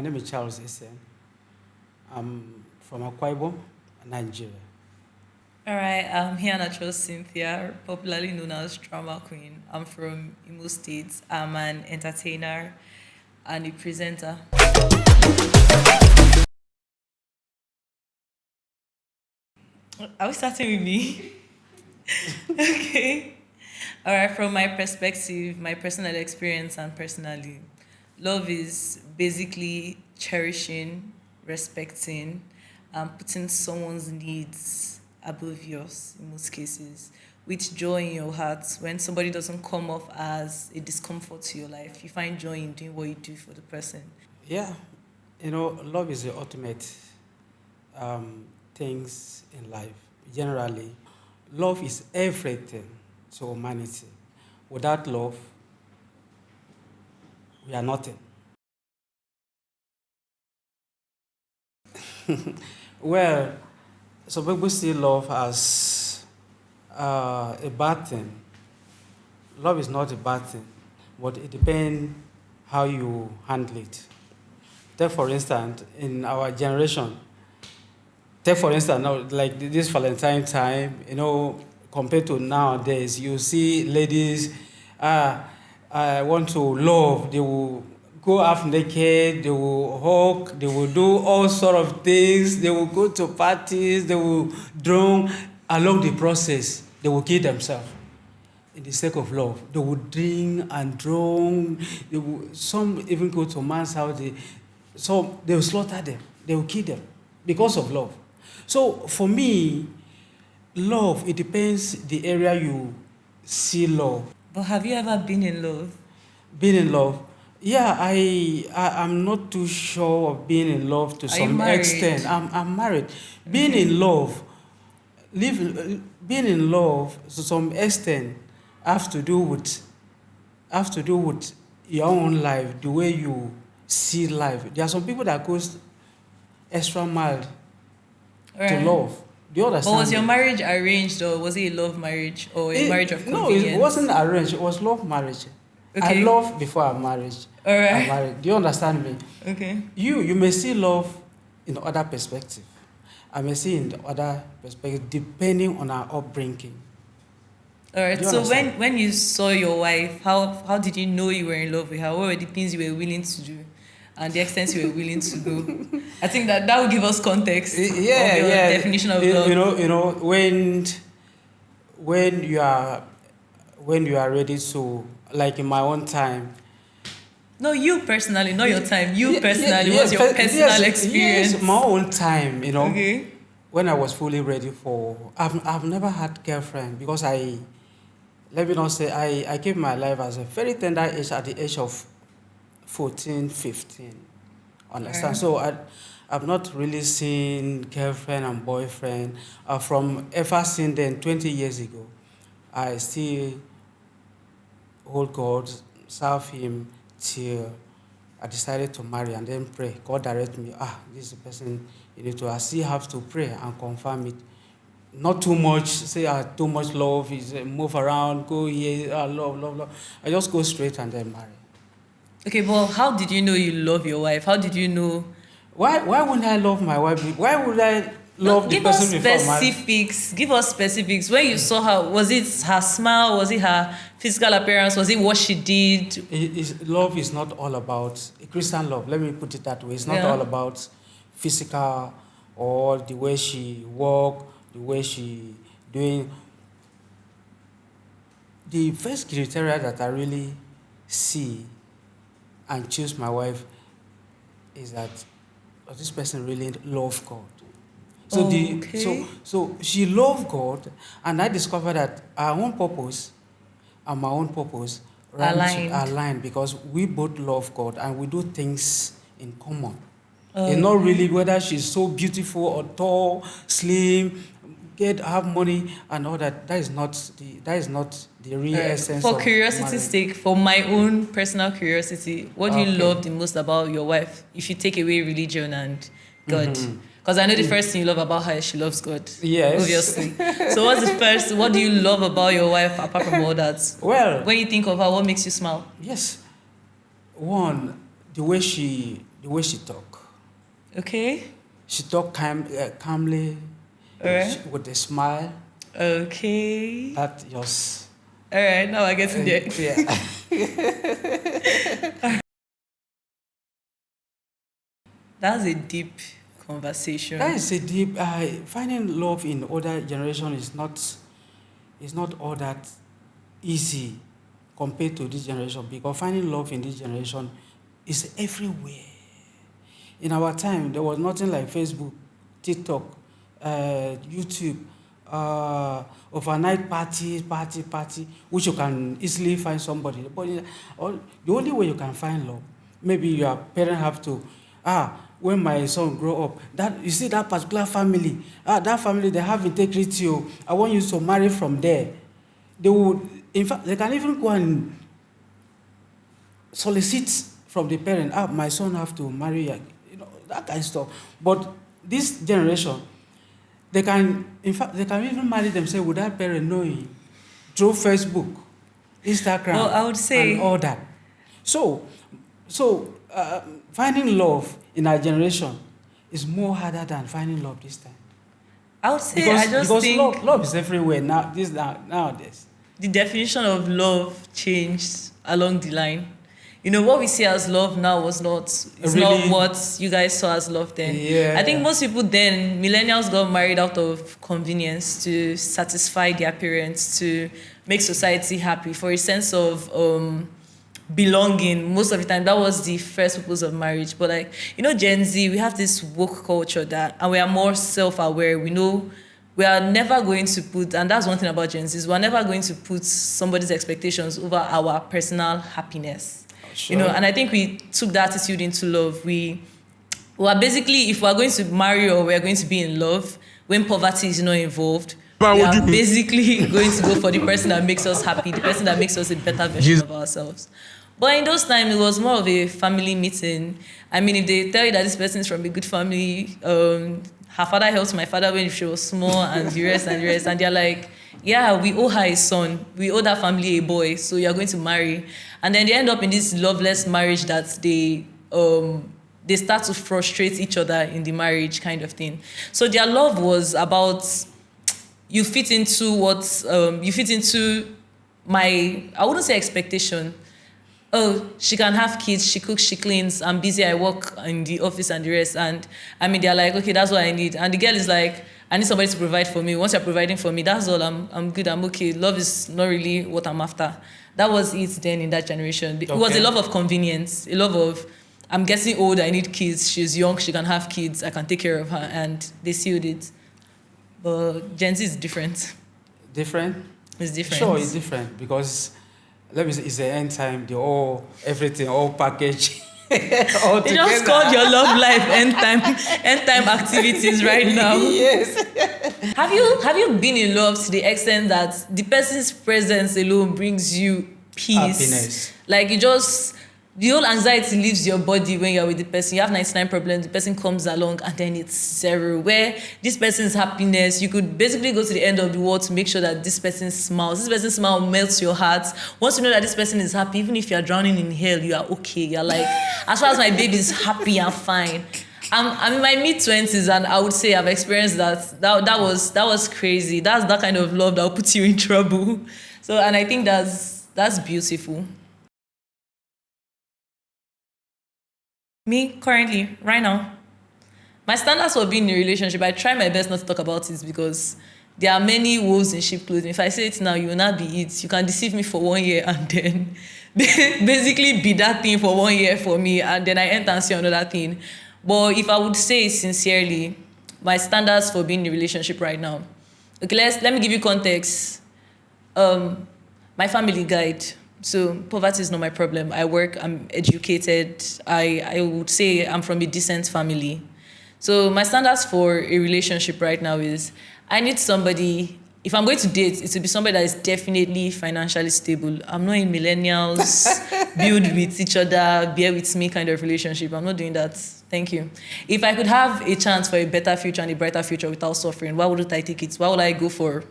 name is Charles Essen. I'm from Akwa Ibom, Nigeria. All right, I'm here Natural Cynthia, popularly known as Drama Queen. I'm from Imo State. I'm an entertainer and a presenter. Are we starting with me? Okay. All right, from my perspective, my personal experience, and personally, love is basically cherishing, respecting, and putting someone's needs above yours in most cases, with joy in your heart. When somebody doesn't come off as a discomfort to your life, you find joy in doing what you do for the person. Yeah, love is the ultimate things in life. Generally, love is everything to humanity. Without love, we are nothing. Well, some people see love as a bad thing. Love is not a bad thing, but it depends how you handle it. Take for instance, in our generation, take for instance, now, like this Valentine time, compared to nowadays, you see ladies, I want to love, they will go half naked, they will hug, they will do all sort of things, they will go to parties, they will drink. Along the process, they will kill themselves in the sake of love. They will drink and drunk. Some even go to man's house. They will slaughter them. They will kill them because of love. So for me, love, it depends the area you see love. But have you ever been in love? Being in love, yeah, I'm not too sure of being in love to Are you some married? extent. I'm married. Being in love, being in love to some extent have to do with your own life, the way you see life. There are some people that goes extra mile to Right. love. Do you But understand? was your me? marriage arranged, or was it a love marriage or a marriage of No, convenience? it wasn't arranged. It was love marriage. I Okay. love before I married. All I right. married. Do you understand me? Okay. You may see love in other perspective. I may see in the other perspective depending on our upbringing. All right. Do you So understand? when you saw your wife, how did you know you were in love with her? What were the things you were willing to do, and the extent you were willing to go? I think that would give us context of Yeah, your yeah. definition of love. When you are ready to, like in my own time. No, you personally, not your time. You personally, Yes, what's your personal experience? yes, my own time. Okay. When I was fully ready for, I've never had girlfriend because let me not say, I gave my life as a very tender age at the age of 14, 15. Understand? Alright. So I've not really seen girlfriend and boyfriend from ever since then, 20 years ago. I still hold God, serve Him till I decided to marry and then pray. God direct me, this is the person you need to. I still have to pray and confirm it. Not too much, say too much love is move around, go here, love, love, love. I just go straight and then marry. Okay, but how did you know you love your wife? How did you know? Why wouldn't I love my wife? Why would I No, love the give us person before marriage? specifics. Give us specifics. When you saw her, was it her smile? Was it her physical appearance? Was it what she did? Love is not all about Christian love. Let me put it that way. It's not Yeah. all about physical or the way she walk, the way she doing. The first criteria that I really see and choose my wife is that does this person really love God? So Okay. so she loved God, and I discovered that our own purpose and my own purpose Aligned. aligned because we both love God and we do things in common. Oh, It's not really whether she's so beautiful or tall, slim, have money and all that. That is not the real alright. essence For of curiosity's marriage. sake, for my own personal curiosity, what do you Okay. love the most about your wife if you take away religion and God? Because I know the first thing you love about her is she loves God. Yes. Obviously. So what do you love about your wife apart from all that? Well, When you think of her, what makes you smile? yes. One, the way the way she talk. Okay. She talk calmly, All right. with a smile. Okay. That just All right. Now I get in there. yeah. That's a deep conversation. That is a deep. Finding love in older generation is not all that easy compared to this generation, because finding love in this generation is everywhere. In our time, there was nothing like Facebook, TikTok, YouTube, overnight party, which you can easily find somebody. But the only way you can find love, maybe your parents have to, when my son grow up, that you see that particular family, that family, they have integrity. Oh, I want you to marry from there. They would, in fact, they can even go and solicit from the parent, my son have to marry, that kind of stuff. But this generation, they can, in fact, they can even marry themselves without parent knowing, through Facebook, Instagram, Well, I would say, and all that. So, finding love in our generation is more harder than finding love this time. I would say, Because think love is everywhere nowadays. the definition of love changed along the line. You know, what we see as love now was not, it's Really? not what you guys saw as love then. Yeah. I think most people then, millennials got married out of convenience to satisfy their parents, to make society happy, for a sense of belonging. Most of the time, that was the first purpose of marriage. But like, you know, Gen Z, we have this woke culture and we are more self-aware. We know we are never going to put, and that's one thing about Gen Z, we're never going to put somebody's expectations over our personal happiness. Sure. You know, and I think we took that attitude into love. We were basically, if we're going to marry or we're going to be in love, when poverty is not involved, we are basically going to go for the person that makes us happy, the person that makes us a better version of ourselves. But in those times, it was more of a family meeting. I mean, if they tell you that this person is from a good family, her father helped my father when she was small, and the rest, and they're like, yeah, we owe her a son, we owe that family a boy, so you're going to marry. And then they end up in this loveless marriage that they start to frustrate each other in the marriage kind of thing. So their love was about, you fit into my, I wouldn't say expectation. Oh, she can have kids, she cooks, she cleans, I'm busy, I work in the office and the rest. And I mean, they're like, okay, that's what I need. And the girl is like, I need somebody to provide for me. Once you're providing for me, that's all, I'm good, I'm okay. Love is not really what I'm after. That was it then in that generation. It was a love of convenience, a love of, I'm getting old, I need kids, she's young, she can have kids, I can take care of her, and they sealed it. But Gen Z is different. Different? It's different. Sure, it's different, because let me say, it's the end time, everything, all package. All they just called your love life end time activities right now. Yes. Have you been in love to the extent that the person's presence alone brings you peace? Happiness. Like the whole anxiety leaves your body when you're with the person. You have 99 problems, the person comes along, and then it's zero. Where this person's happiness, you could basically go to the end of the world to make sure that this person smiles. This person's smile melts your heart. Once you know that this person is happy, even if you're drowning in hell, you are okay. You're like, as far as my baby is happy, I'm fine. I'm in my mid-20s, and I would say I've experienced that. That was crazy. That's that kind of love that will put you in trouble. So, and I think that's beautiful. Me, currently, right now, my standards for being in a relationship, I try my best not to talk about it, because there are many wolves in sheep clothing. If I say it now, you will not be it. You can deceive me for 1 year and then basically be that thing for 1 year for me, and then I enter and see another thing. But if I would say sincerely, my standards for being in a relationship right now, okay, let me give you context. My family guide. So poverty is not my problem. I work, I'm educated. I would say I'm from a decent family. So my standards for a relationship right now is, I need somebody, if I'm going to date, it will be somebody that is definitely financially stable. I'm not in millennials, build with each other, bear with me kind of relationship. I'm not doing that. Thank you. If I could have a chance for a better future and a brighter future without suffering, why wouldn't I take it? Why would I go for,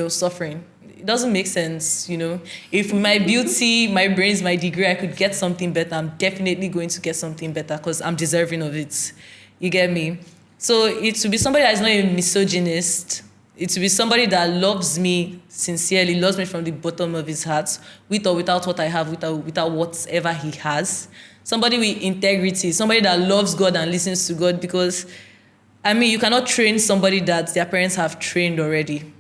suffering? It doesn't make sense, you know. If with my beauty, my brains, my degree, I could get something better, I'm definitely going to get something better because I'm deserving of it. You get me? So it to be somebody that is not a misogynist, it to be somebody that loves me sincerely, loves me from the bottom of his heart, with or without what I have, without whatever he has. Somebody with integrity, somebody that loves God and listens to God, because I mean, you cannot train somebody that their parents have trained already.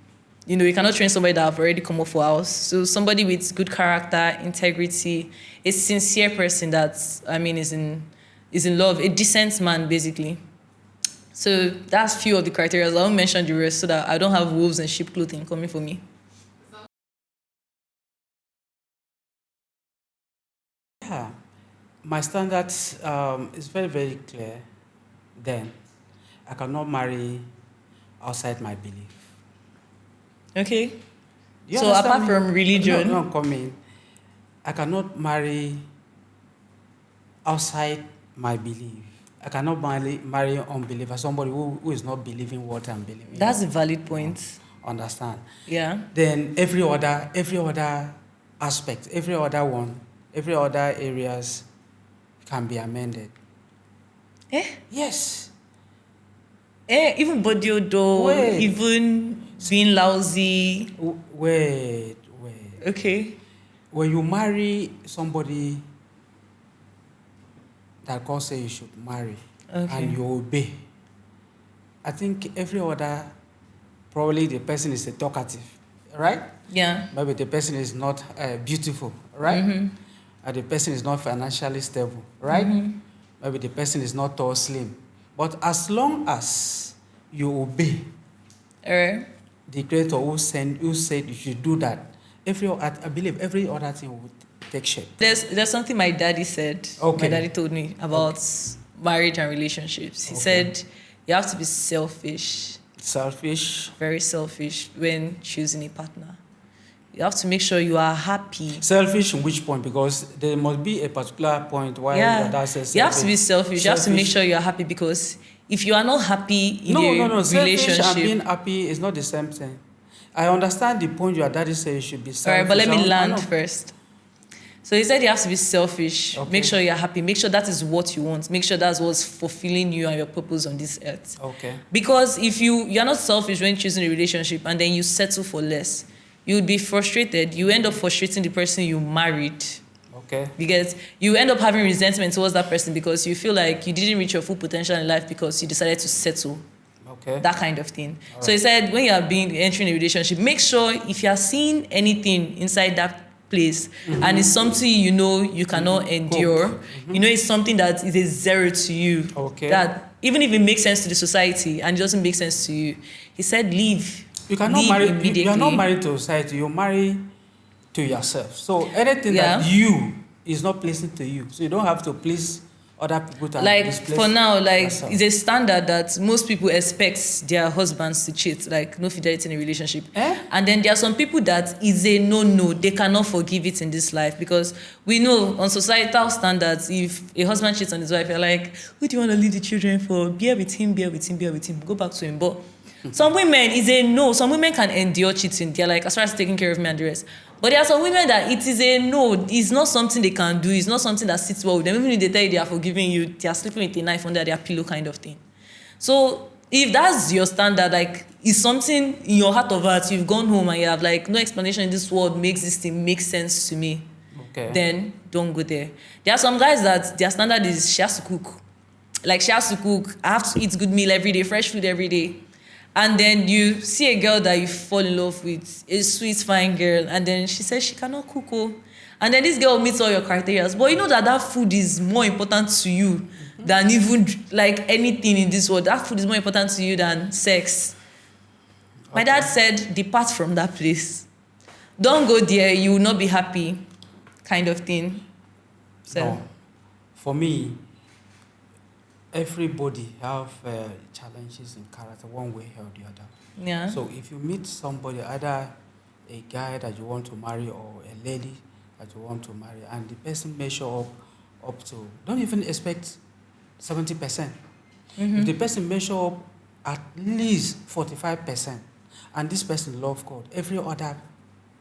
You know, you cannot train somebody that have already come off for house. So somebody with good character, integrity, a sincere person that, I mean, is in love, a decent man, basically. So that's few of the criteria. I won't mention the rest so that I don't have wolves and sheep clothing coming for me. Yeah, my standards is very, very clear. Then, I cannot marry outside my belief. Okay? Do you So understand apart me? from religion, No, come in. I cannot marry outside my belief. I cannot marry unbeliever, somebody who is not believing what I'm believing. that's a valid point. Understand? Yeah. Then every other aspect, every other areas can be amended. Eh? Yes. Even body odor, Wait. even being lousy. Wait. Okay. When you marry somebody that God says you should marry, Okay. and you obey, I think every other, probably the person is a talkative, right? Yeah. Maybe the person is not beautiful, right? Mm-hmm. The person is not financially stable, right? Mm-hmm. Maybe the person is not tall, slim. But as long as you obey All right. the Creator who said you should do that, I believe every other thing will take shape. There's something my daddy said. Okay. My daddy told me about marriage and relationships. He said you have to be selfish, Selfish. very selfish when choosing a partner. You have to make sure you are happy. Selfish in which point? Because there must be a particular point why your dad says selfish. You have to be selfish. You have to make sure you are happy, because if you are not happy in a relationship, Selfish and being happy is not the same thing. I understand the point your daddy says you should be selfish. all right, but let me land first. So he said you have to be selfish. Okay. Make sure you're happy. Make sure that is what you want. Make sure that's what's fulfilling you and your purpose on this earth. Okay. Because if you're not selfish when choosing a relationship and then you settle for less, you would be frustrated. You end up frustrating the person you married. Okay. Because you end up having resentment towards that person because you feel like you didn't reach your full potential in life because you decided to settle. Okay. That kind of thing. All so he said when you are entering a relationship, make sure if you are seeing anything inside that place and it's something you know you cannot endure, you know it's something that is a zero to you. Okay. That even if it makes sense to the society and it doesn't make sense to you, he said leave. You cannot leave marry. immediately. You are not married to society. You marry to yourself. So anything that you is not pleasing to you, so you don't have to please other people to like for now, like yourself. it's a standard that most people expect their husbands to cheat, like no fidelity in a relationship. And then there are some people that is a no, they cannot forgive it in this life, because we know on societal standards, if a husband cheats on his wife, you're like, who do you want to leave the children for? Bear with him, go back to him. But some women is a no. Some women can endure cheating. They're like, as far as taking care of me and the rest. But there are some women that it is a no. It's not something they can do. It's not something that sits well with them. Even if they tell you they are forgiving you, they are sleeping with a knife under their pillow kind of thing. So if that's your standard, like it's something in your heart of hearts, you've gone home and you have like no explanation in this world makes this thing make sense to me, then don't go there. There are some guys that their standard is she has to cook. Like she has to cook. I have to eat good meal every day, fresh food every day. And then you see a girl that you fall in love with, a sweet, fine girl, and then she says she cannot cook. And then this girl meets all your criteria. But you know that food is more important to you than even like anything in this world. That food is more important to you than sex. My dad said, depart from that place. Don't go there, you will not be happy, kind of thing. So. No. For me, everybody have challenges in character one way or the other. Yeah. So if you meet somebody, either a guy that you want to marry or a lady that you want to marry, and the person measure up to, don't even expect 70%. If the person measure up at least 45%, and this person love God, every other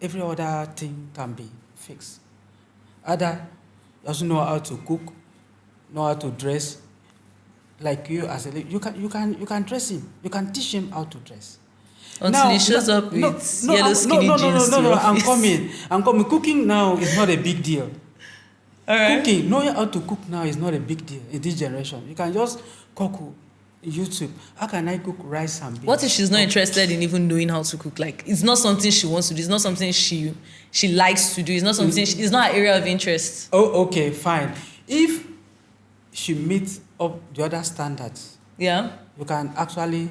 every other thing can be fixed. Either he doesn't know how to cook, know how to dress. Like you as a lady, you can dress him. You can teach him how to dress. Until he shows up with yellow skinny jeans to your I'm office. coming. Cooking now is not a big deal. All right. Cooking, knowing how to cook now is not a big deal in this generation. You can just cook YouTube. How can I cook rice and beans? What if she's not interested in even knowing how to cook? Like, it's not something she wants to do. It's not something she likes to do. It's not something. It's not her area of interest. Oh, okay, fine. If she meets up the other standards, Yeah. you can actually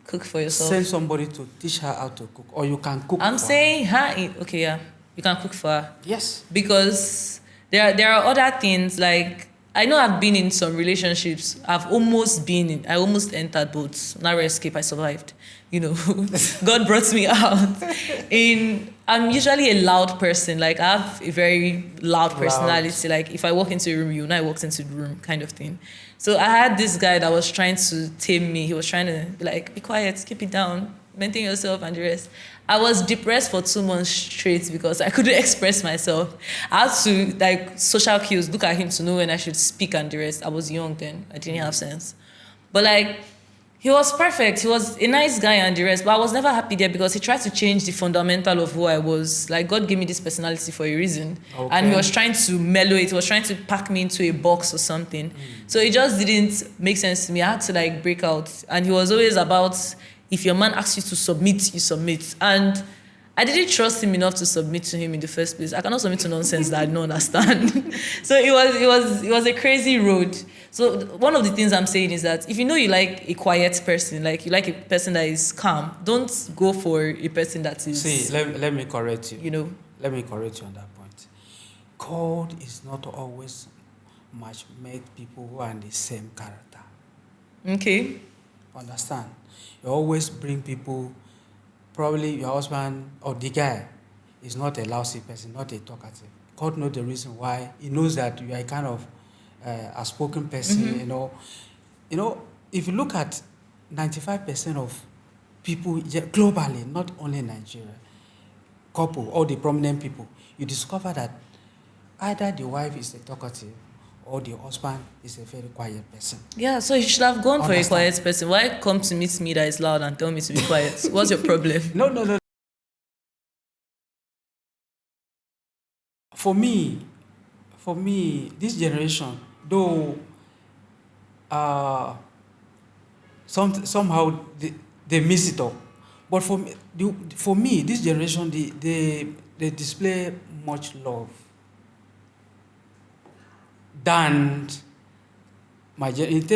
Cook for yourself. send somebody to teach her how to cook, or you can cook. I'm for saying her. Okay, yeah. You can cook for her. her. Yes. Because there are other things, like I know I've been in some relationships. I almost entered, but narrow escape, I survived. You know, God brought me out. I'm usually a loud person. Like, I have a very loud personality. Like, if I walk into a room, you know I walked into the room, kind of thing. So I had this guy that was trying to tame me. He was trying to be like, be quiet, keep it down, maintain yourself and the rest. I was depressed for 2 months straight because I couldn't express myself. I had to, like, social cues, look at him to know when I should speak and the rest. I was young then. I didn't have sense. But, like, he was perfect. He was a nice guy and the rest. But I was never happy there because he tried to change the fundamental of who I was. Like, God gave me this personality for a reason. Okay. And he was trying to mellow it. He was trying to pack me into a box or something. So it just didn't make sense to me. I had to, like, break out. And he was always about, if your man asks you to submit, you submit. And I didn't trust him enough to submit to him in the first place. I cannot submit to nonsense that I don't understand. So it was a crazy road. So one of the things I'm saying is that if you know you like a quiet person, like you like a person that is calm, don't go for a person that is... See, let me correct you. You know. Let me correct you on that point. God is not always match-made people who are in the same character. Okay. Understand? You always bring people, probably your husband or the guy is not a lousy person, not a talkative. God knows the reason why. He knows that you are a kind of a spoken person, You know, if you look at 95% of people globally, not only Nigeria, couple, all the prominent people, you discover that either the wife is a talkative or the husband is a very quiet person. Yeah, so you should have gone for a quiet person. Why come to meet me that is loud and tell me to be quiet? What's your problem? No. For me, this generation, though somehow they miss it up. But for me, this generation, they display much love than in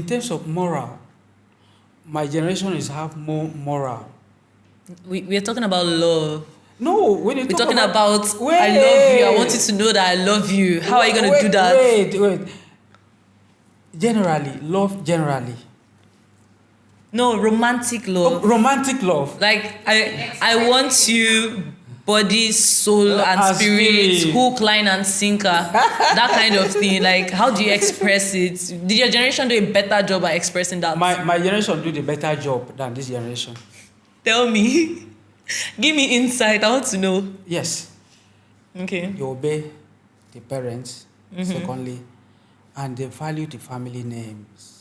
terms of moral. My generation is have more moral. We're talking about love. No, when you're talking about I love you. I want you to know that I love you. How are you going to do that? Wait. Generally. No, romantic love. Romantic love. Like, I want you, body, soul, and spirit, hook, line, and sinker. That kind of thing. Like, how do you express it? Did your generation do a better job at expressing that? My generation do the better job than this generation. Tell me. Give me insight. I want to know. Yes. Okay. You obey the parents, secondly, and they value the family names.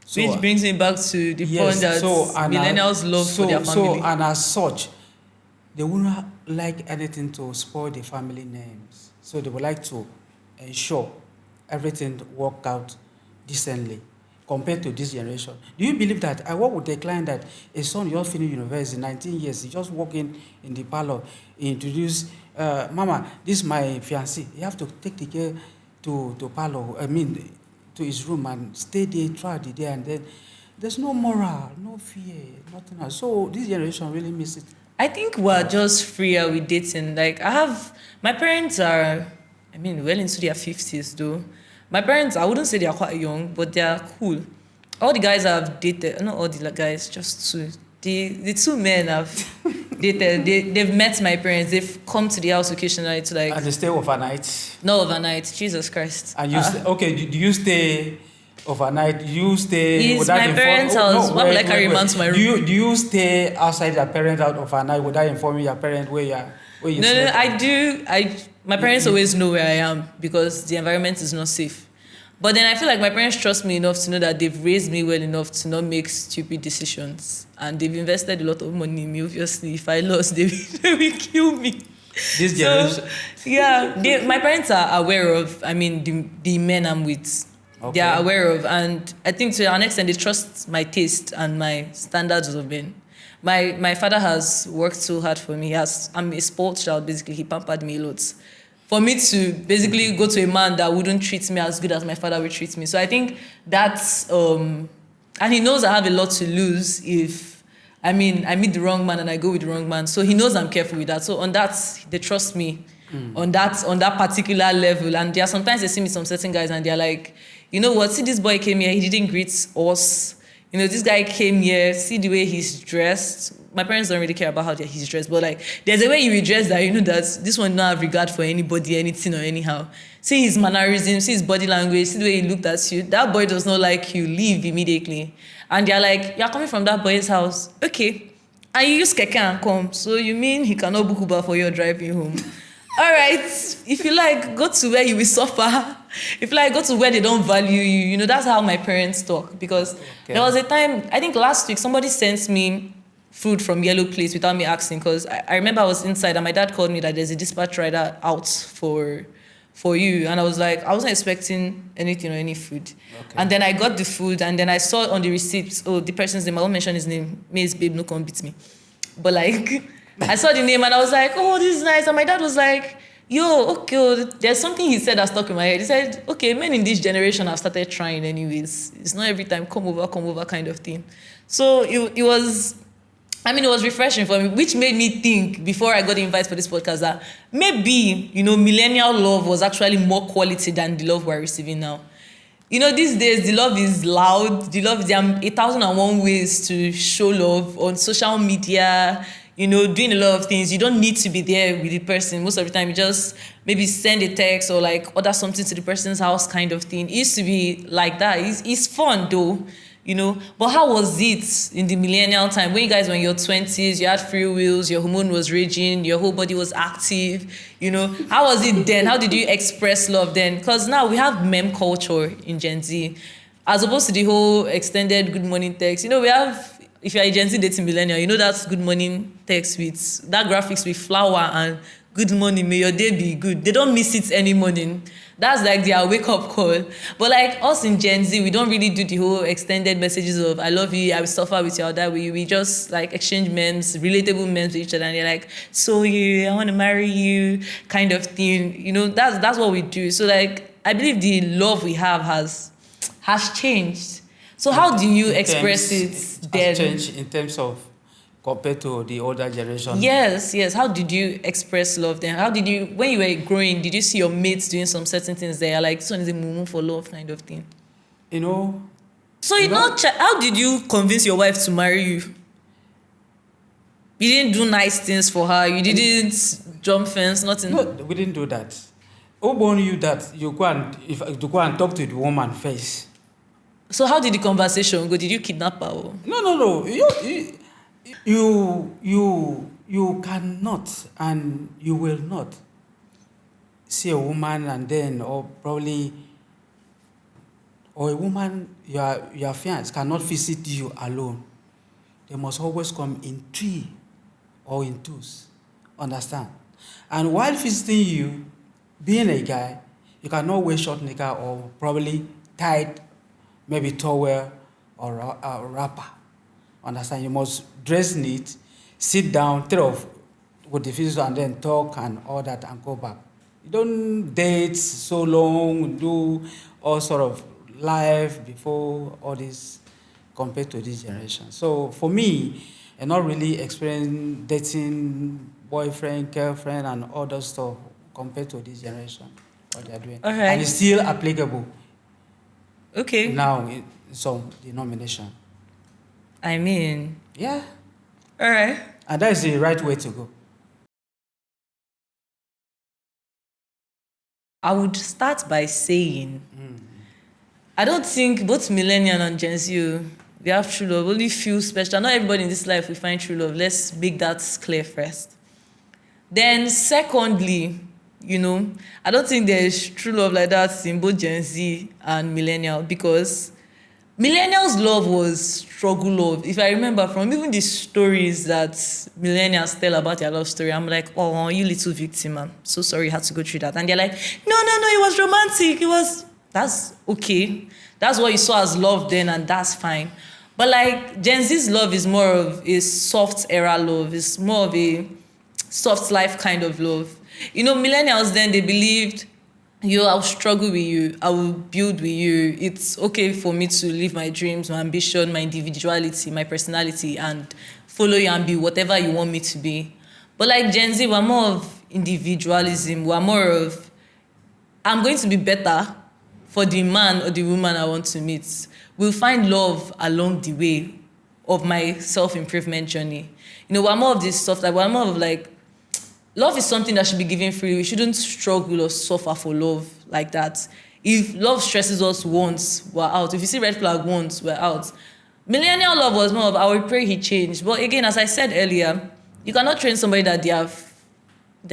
So, which brings me back to the point that millennials love for their family. And as such, they wouldn't like anything to spoil the family names. So they would like to ensure everything work out decently compared to this generation. Do you believe that? I work with a client that a son just finished university, 19 years, he just walking in the parlor, he introduced, Mama, this is my fiancé. You have to take the girl to parlor, to his room and stay there throughout the day, and then there's no moral, no fear, nothing else. So this generation really miss it. I think we're just freer with dating. Like, my parents are, well into their 50s though. My parents, I wouldn't say they are quite young, but they are cool. All the guys I've dated, not all the guys, just two. The two men I've dated, they've met my parents. They've come to the house occasionally to And they stay overnight? No overnight, Jesus Christ. And you do you stay overnight? Do you stay It's without my parents' house. No, Why would I carry a man to my room? Do you stay outside your parents' house overnight without informing your parents where you No, slept? I do. My You, parents you, always know where I am because the environment is not safe. But then I feel like my parents trust me enough to know that they've raised me well enough to not make stupid decisions. And they've invested a lot of money in me. Obviously, if I lost, they will kill me. this So, generation. yeah, my parents are aware of, I mean, the men I'm with. They are Okay. aware of. And I think to an extent, they trust my taste and my standards of men. My father has worked so hard for me. I'm a sports child, basically. He pampered me loads. For me to basically go to a man that wouldn't treat me as good as my father would treat me. So I think that's, and he knows I have a lot to lose if, I mean, I meet the wrong man and I go with the wrong man. So he knows I'm careful with that. So on that, they trust me on that particular level. And there are sometimes they see me some certain guys and they're like, you know what, see this boy came here, he didn't greet us. You know, this guy came here, see the way he's dressed. My parents don't really care about how he's dressed, but like, there's a way you will dress that you know that this one don't have regard for anybody, anything, or anyhow. See his mannerisms, see his body language, see the way he looked at you. That boy does not like you, leave immediately. And they're like, you're coming from that boy's house. Okay. And you use keke and come. So you mean he cannot book Uber for your driving home? All right. If you like, go to where you will suffer. If you like, go to where they don't value you. You know, that's how my parents talk. Because there was a time, I think last week, somebody sent me food from Yellow Place without me asking. Because I remember I was inside and my dad called me that there's a dispatch rider out for you. And I was like, I wasn't expecting anything or any food. Okay. And then I got the food and then I saw on the receipt, oh, the person's name, I won't mention his name. May's babe, no come beat me. But like, I saw the name and I was like, oh, this is nice. And my dad was like, yo, okay, oh, there's something he said that stuck in my head. He said, okay, men in this generation have started trying anyways. It's not every time come over kind of thing. So it was, I mean, it was refreshing for me, which made me think before I got the invite for this podcast that maybe, you know, millennial love was actually more quality than the love we're receiving now. You know, these days, the love is loud. The love, there are 1,001 ways to show love on social media, you know, doing a lot of things. You don't need to be there with the person. Most of the time, you just maybe send a text or like order something to the person's house kind of thing. It used to be like that. It's fun though, you know. But how was it in the millennial time when you guys were in your 20s, you had free wills, your hormone was raging, your whole body was active, you know? How was it then? How did you express love then? Because now we have meme culture in Gen Z. As opposed to the whole extended good morning text. You know, we have, if you're a Gen Z dating millennial, you know that's good morning text with, that graphics with flower and good morning, may your day be good. They don't miss it any morning. That's like their wake-up call. But like us in Gen Z, we don't really do the whole extended messages of I love you, I will suffer with you, or that we just like exchange memes, relatable memes with each other, and they're like, so you, I want to marry you, kind of thing. You know, that's what we do. So like I believe the love we have has changed. So how do you express it then? Has changed in terms of compared to the older generation. Yes. How did you express love then? How did you, when you were growing, did you see your mates doing some certain things there? Like, this one is a mumu for love kind of thing. You know. So how did you convince your wife to marry you? You didn't do nice things for her. You didn't jump fence, nothing. No, we didn't do that. Who warned you that you go and talk to the woman first? So how did the conversation go? Did you kidnap her? Or? No. You cannot and you will not see a woman and then or a woman your fiance cannot visit you alone. They must always come in three or in twos. Understand? And while visiting you, being a guy, you cannot wear short knicker or probably tight, maybe towel or a wrapper. Understand? You must dress neat, sit down, take off with the visitor and then talk and all that and go back. You don't date so long, do all sort of life before all this compared to this generation. So for me, I'm not really experiencing dating boyfriend, girlfriend and all that stuff compared to this generation, what they're doing. All right. And it's still applicable. Okay. Now in some denomination. I mean. Yeah. All right. And that is the right way to go. I would start by saying, I don't think both millennial and Gen Z, they have true love. Only few special. Not everybody in this life will find true love. Let's make that clear first. Then secondly, I don't think there is true love like that in both Gen Z and millennial, because millennials' love was struggle love. If I remember from even the stories that millennials tell about their love story, I'm like, oh, you little victim, I'm so sorry you had to go through that. And they're like, no, it was romantic. That's okay. That's what you saw as love then, and that's fine. But like Gen Z's love is more of a soft era love. It's more of a soft life kind of love. Millennials then, they believed, I'll struggle with you. I will build with you. It's okay for me to live my dreams, my ambition, my individuality, my personality, and follow you and be whatever you want me to be. But like Gen Z, we're more of individualism. We're more of, I'm going to be better for the man or the woman I want to meet. We'll find love along the way of my self-improvement journey. We're more of this stuff, like we're more of like, love is something that should be given freely. We shouldn't struggle or suffer for love like that. If love stresses us once, we're out. If you see red flag once, we're out. Millennial love was more of, I will pray he changed. But again, as I said earlier, you cannot train somebody that they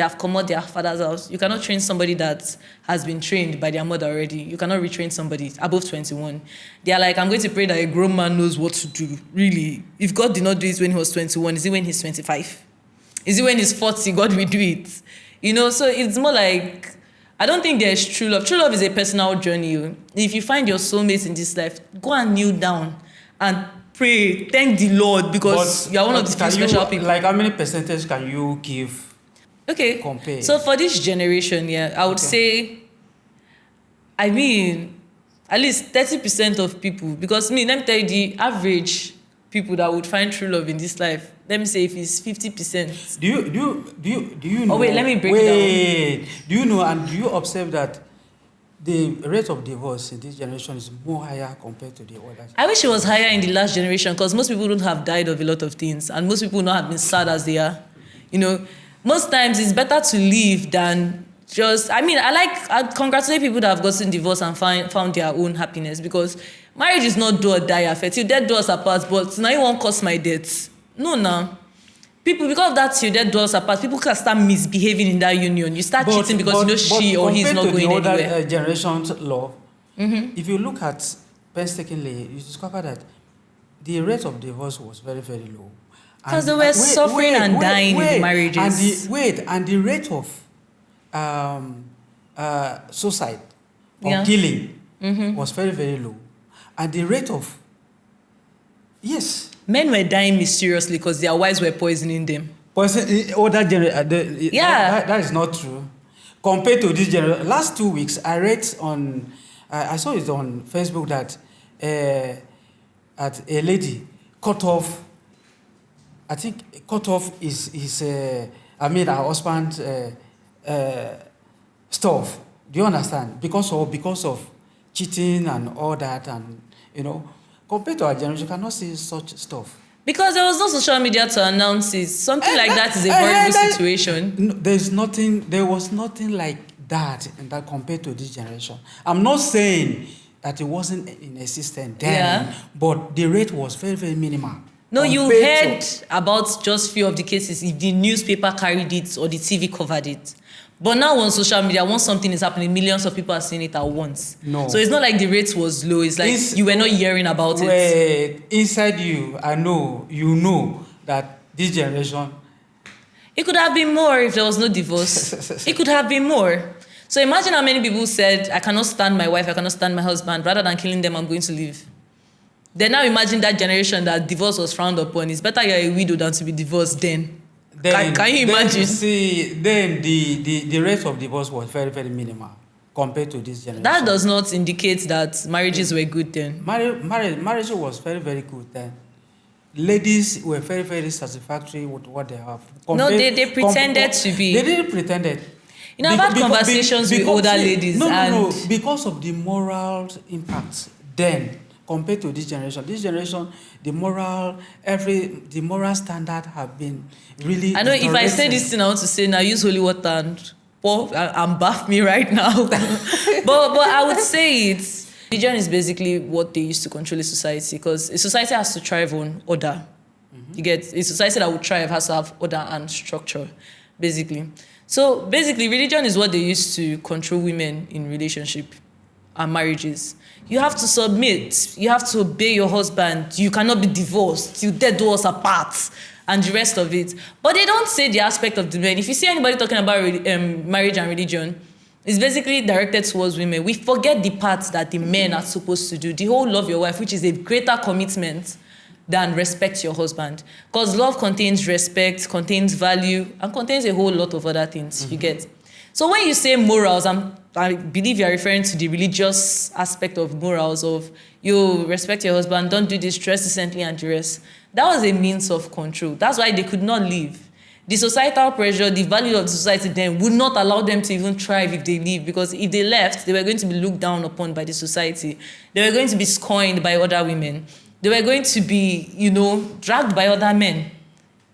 have come out their father's house. You cannot train somebody that has been trained by their mother already. You cannot retrain somebody above 21. They are like, I'm going to pray that a grown man knows what to do. Really, if God did not do it when he was 21, is it when he's 25? Is it when he's 40, God will do it? So it's more like, I don't think there's true love. True love is a personal journey. If you find your soulmate in this life, go and kneel down and pray. Thank the Lord, because you are one of the few special people. Like, how many percentage can you give? Okay. Compare? So for this generation, I would say, at least 30% of people, because let me tell you, the average people that would find true love in this life, let me say if it's 50%. Do you know? Oh wait, let me break it down. Do you know, and do you observe that the rate of divorce in this generation is more higher compared to the others? I wish it was higher in the last generation, because most people don't have died of a lot of things, and most people not have been sad as they are. Most times it's better to leave than just. I congratulate people that have gotten divorced and found their own happiness, because marriage is not do or die affair. Till death do us apart, but now you won't cause my death. No. People, because of that, till death do us apart, people can start misbehaving in that union. You start cheating because she or he is not going anywhere. Compared to the older generation's love, if you look at painstakingly, you discover that the rate of divorce was very, very low. Because they were suffering and dying in the marriages. And the rate of suicide or killing was very, very low. And the rate of, men were dying mysteriously because their wives were poisoning them. That is not true. Compared to this generation, last 2 weeks, I read I saw it on Facebook that a lady cut off her husband's stuff. Do you understand? Because of cheating and all that, and compared to our generation, you cannot see such stuff. Because there was no social media to announce it. Something like that is a horrible situation. There was nothing like that compared to this generation. I'm not saying that it wasn't in existence then, but the rate was very, very minimal. No, you heard about just few of the cases if the newspaper carried it or the TV covered it. But now on social media, once something is happening, millions of people are seeing it at once. No. So it's not like the rate was low. It's like you were not hearing about it. Inside you, I know, that this generation... It could have been more if there was no divorce. It could have been more. So imagine how many people said, I cannot stand my wife, I cannot stand my husband. Rather than killing them, I'm going to leave. Then now imagine that generation that divorce was frowned upon. It's better you're a widow than to be divorced then. Can you imagine? Then the rate of divorce was very, very minimal compared to this generation. That does not indicate that marriages were good then. Marriage was very, very good then. Ladies were very, very satisfactory with what they have. They pretended to be. They didn't pretend it. I've had conversations with older ladies. No. Because of the moral impact then, compared to this generation, the moral standard have been really... I know if I say this thing, I want to say, now use holy water and pour and bath me right now. but I would say it's... Religion is basically what they use to control a society, because a society has to thrive on order. You get, a society that would thrive has to have order and structure, basically. So basically, religion is what they use to control women in relationship and marriages. You have to submit. You have to obey your husband. You cannot be divorced till death do us apart, and the rest of it. But they don't say the aspect of the men. If you see anybody talking about marriage and religion, it's basically directed towards women. We forget the part that the men are supposed to do. The whole love your wife, which is a greater commitment than respect your husband. Because love contains respect, contains value, and contains a whole lot of other things, you get. So when you say morals, I believe you're referring to the religious aspect of morals, of you respect your husband, don't do this, dress decently and the rest. That was a means of control. That's why they could not leave. The societal pressure, the value of the society then would not allow them to even thrive if they leave, because if they left, they were going to be looked down upon by the society. They were going to be scorned by other women. They were going to be, dragged by other men.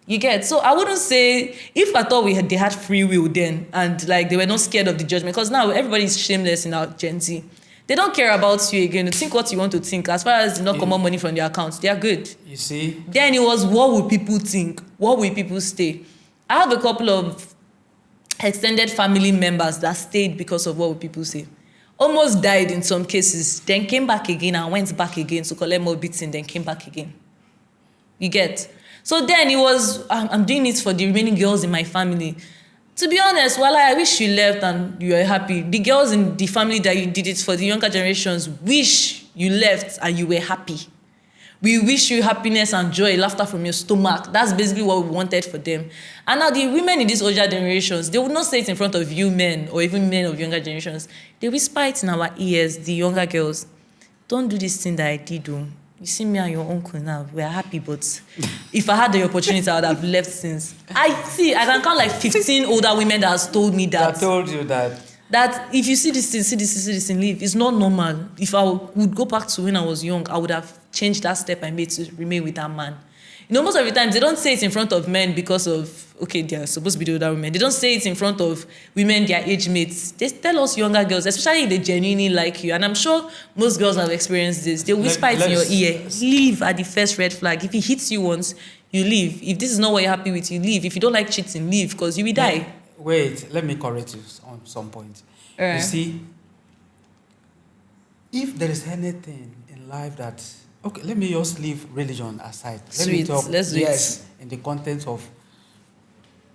You get? So I wouldn't say, if I thought they had free will then, and like they were not scared of the judgment, because now everybody's shameless in our Gen Z. They don't care about you again. Think what you want to think. As far as they not come out money from their accounts, they are good. You see? Then it was, what will people think? What will people stay? I have a couple of extended family members that stayed because of what will people say. Almost died in some cases, then came back again and went back again to collect more beating, then came back again. You get? So then it was, I'm doing it for the remaining girls in my family. To be honest, while I wish you left and you were happy, the girls in the family that you did it for, the younger generations, wish you left and you were happy. We wish you happiness and joy, laughter from your stomach. That's basically what we wanted for them. And now the women in these older generations, they would not say it in front of you men or even men of younger generations. They whisper it in our ears, the younger girls. Don't do this thing that I did, though. You see me and your uncle now, we are happy, but if I had the opportunity, I would have left since. I can count like 15 older women that has told me that. I told you that. That if you see this thing, leave. It's not normal. If I would go back to when I was young, I would have changed that step I made to remain with that man. Most of the time, they don't say it in front of men because of, okay, they're supposed to be the older women. They don't say it in front of women, their age mates. They tell us younger girls, especially if they genuinely like you. And I'm sure most girls have experienced this. They whisper it in your ear. Leave at the first red flag. If he hits you once, you leave. If this is not what you're happy with, you leave. If you don't like cheating, leave, because you will die. Wait, let me correct you on some point. You see, if there is anything in life that, okay, let me just leave religion aside. Let me talk, let's do it. In the context of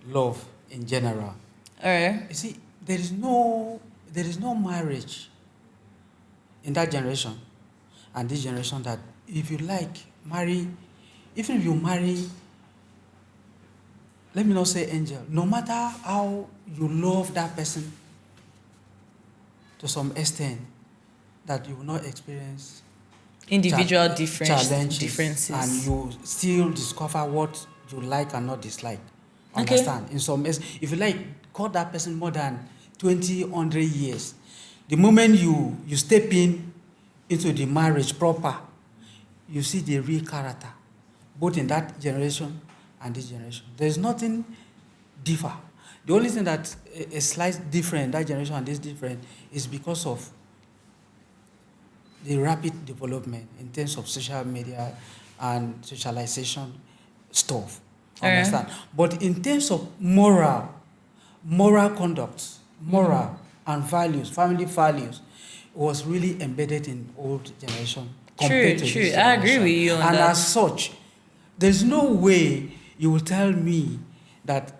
love in general. All right. You see, there is no marriage in that generation and this generation that if you like, marry, even if you marry, let me not say angel, no matter how you love that person to some extent, that you will not experience individual differences, and you still discover what you like and not dislike. Understand? Okay. In some, if you like, call that person more than 20, 100 years. The moment you step into the marriage proper, you see the real character, both in that generation and this generation. There's nothing differ. The only thing that is slightly different, that generation and this different, is because of the rapid development in terms of social media and socialization stuff. Understand? But in terms of moral conduct, and values, family values, was really embedded in old generation compared to this generation. I agree with you on that. And as such, there's no way you will tell me that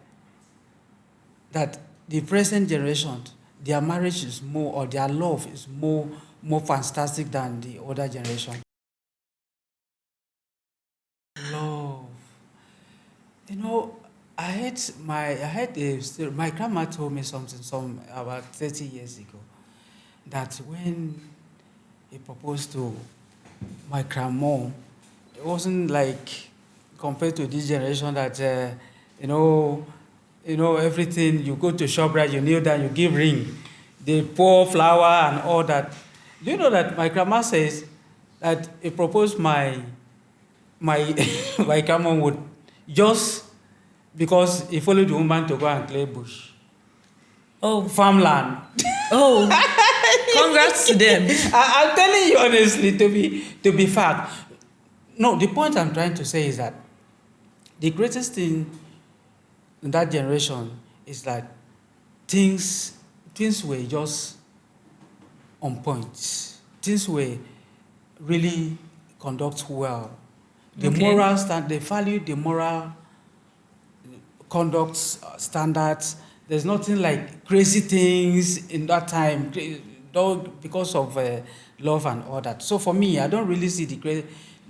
the present generation, their marriage is more, or their love is more fantastic than the older generation. Love. I had my grandma told me something about 30 years ago, that when he proposed to my grandma, it wasn't like compared to this generation that everything, you go to ShopRite, you kneel down, you give ring, they pour flour and all that. Do you know that my grandma says that he proposed my grandma would, just because he followed the woman to go and clear bush. Oh. Farmland. Oh. Congrats to them. I'm telling you honestly, to be fact. No, the point I'm trying to say is that the greatest thing in that generation is that things were just on point. Things were really conduct well. The Okay. moral stand, they value the moral conduct standards. There's nothing like crazy things in that time, though, because of love and all that. So for me, I don't really see the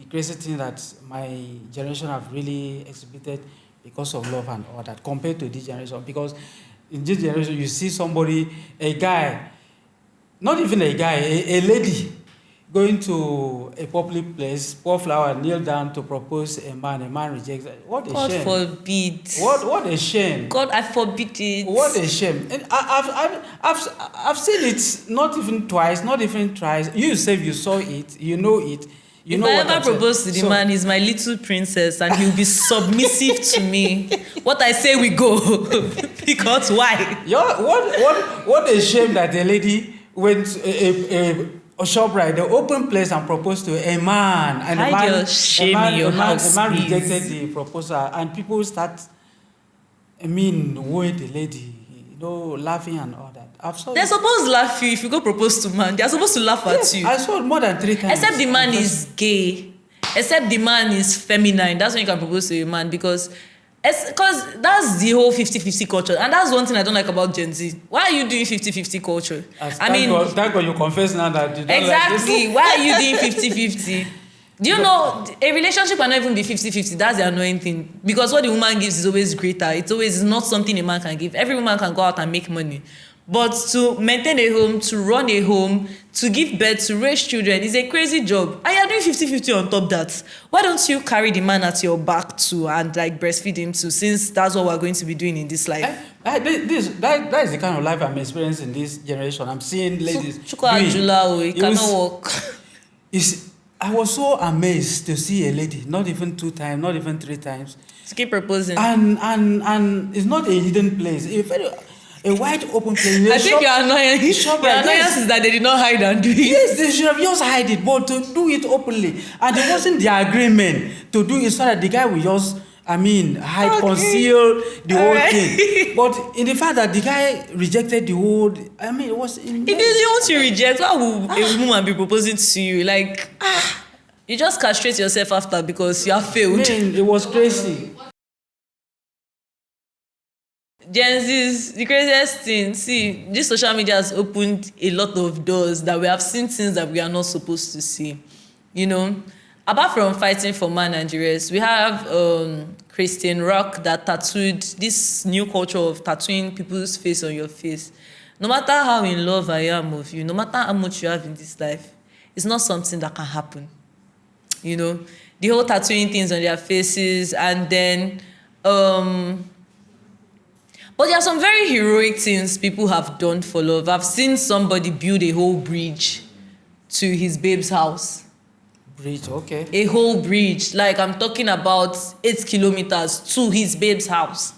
crazy thing that my generation have really exhibited because of love and all that compared to this generation. Because in this generation, you see somebody, a guy, not even a guy, a lady going to a public place, pour flower, kneel down to propose a man rejects it. What a God shame. forbid. What a shame. God, I forbid it. What a shame. And I've seen it not even twice, not even thrice. You yourself, you saw it, you know it. You If know I what ever I'm saying. propose to the So- man, he's my little princess and he'll be submissive to me. What I say, we go. Because why? What a shame that a lady went to a shop right, the open place and proposed to a man, and Hide your shame in your house, a man please. rejected the proposal, and people start, wooing the lady, laughing and all that. I've saw They're it. supposed to laugh you if you go propose to man. They're supposed to laugh Yes, at you. I saw it more than 3 times. Except the man is gay. Except the man is feminine. That's when you can propose to a man because that's the whole 50-50 culture. And that's one thing I don't like about Gen Z. Why are you doing 50-50 culture? Thank God you confess now that you don't Exactly. like Why are you doing 50-50? Do you know a relationship cannot even be 50-50? That's the annoying thing. Because what the woman gives is always greater. It's not something a man can give. Every woman can go out and make money. But to maintain a home, to run a home, to give birth, to raise children is a crazy job. And you're doing 50-50 on top of that. Why don't you carry the man at your back too and like breastfeed him too, since that's what we're going to be doing in this life? That is the kind of life I'm experiencing in this generation. I'm seeing ladies. Chukwa doing- Ajula, it cannot was- work. I was so amazed to see a lady, not even 2 times, not even 3 times. To keep proposing. And it's not a hidden place. A wide open place. I think your annoyance, shop your like this. annoyance is that they did not hide and do it. Yes, they should have just hide it, but to do it openly. And it wasn't their agreement to do it so that the guy will just, hide, Okay. conceal the whole Alright. thing. But in the fact that the guy rejected the whole, it was... If you didn't want to reject, why would a woman be proposing to you? Like, you just castrate yourself after because you have failed. It was crazy. Gen Z's, the craziest thing, see, this social media has opened a lot of doors that we have seen things that we are not supposed to see. Apart from fighting for man and the rest, we have Christian Rock that tattooed this new culture of tattooing people's face on your face. No matter how in love I am of you, no matter how much you have in this life, it's not something that can happen. The whole tattooing things on their faces, and then but there are some very heroic things people have done for love. I've seen somebody build a whole bridge to his babe's house. Bridge, okay. A whole bridge. Like, I'm talking about 8 kilometers to his babe's house.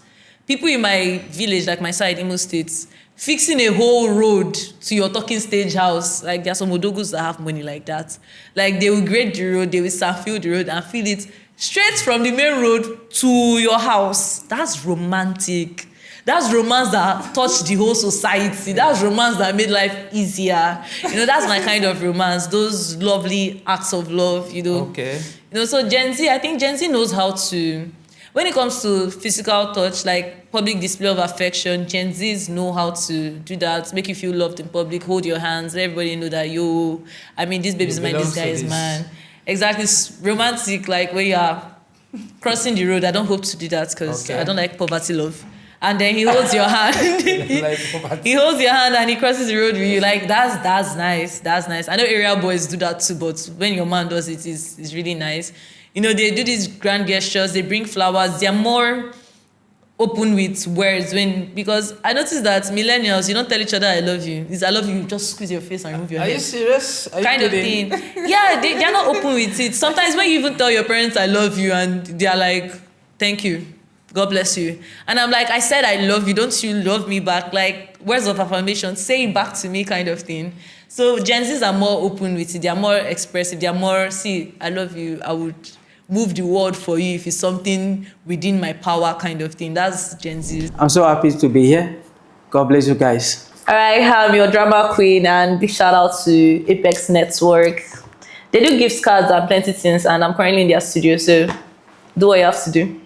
People in my village, like my side, Imo State, fixing a whole road to your talking stage house. Like, there are some odogus that have money like that. Like, they will grade the road, they will surfill the road and fill it straight from the main road to your house. That's romantic. That's romance that touched the whole society. That's romance that made life easier. That's my kind of romance. Those lovely acts of love, Okay. So Gen Z, I think Gen Z knows how to, when it comes to physical touch, like public display of affection, Gen Zs know how to do that, make you feel loved in public, hold your hands, let everybody know that this baby's mine, this guy is mine. Exactly. It's romantic, like when you are crossing the road. I don't hope to do that because I don't like poverty love. And then he holds your hand. He holds your hand and he crosses the road with you. Like, that's nice. That's nice. I know area boys do that too, but when your man does it, it's really nice. They do these grand gestures. They bring flowers. They're more open with words because I noticed that millennials, you don't tell each other I love you. It's I love you, just squeeze your face and remove your Are head. you serious? Are you Kind kidding? of thing. Yeah, they're not open with it. Sometimes when you even tell your parents I love you and they're like, thank you. God bless you. And I'm like, I said I love you. Don't you love me back? Like, words of affirmation, say it back to me kind of thing. So Gen Zs are more open with it. They are more expressive. They are more, see, I love you. I would move the world for you if it's something within my power kind of thing. That's Gen Z. I'm so happy to be here. God bless you guys. All right, I'm your drama queen, and big shout out to Apex Network. They do gift cards and plenty things, and I'm currently in their studio, so do what you have to do.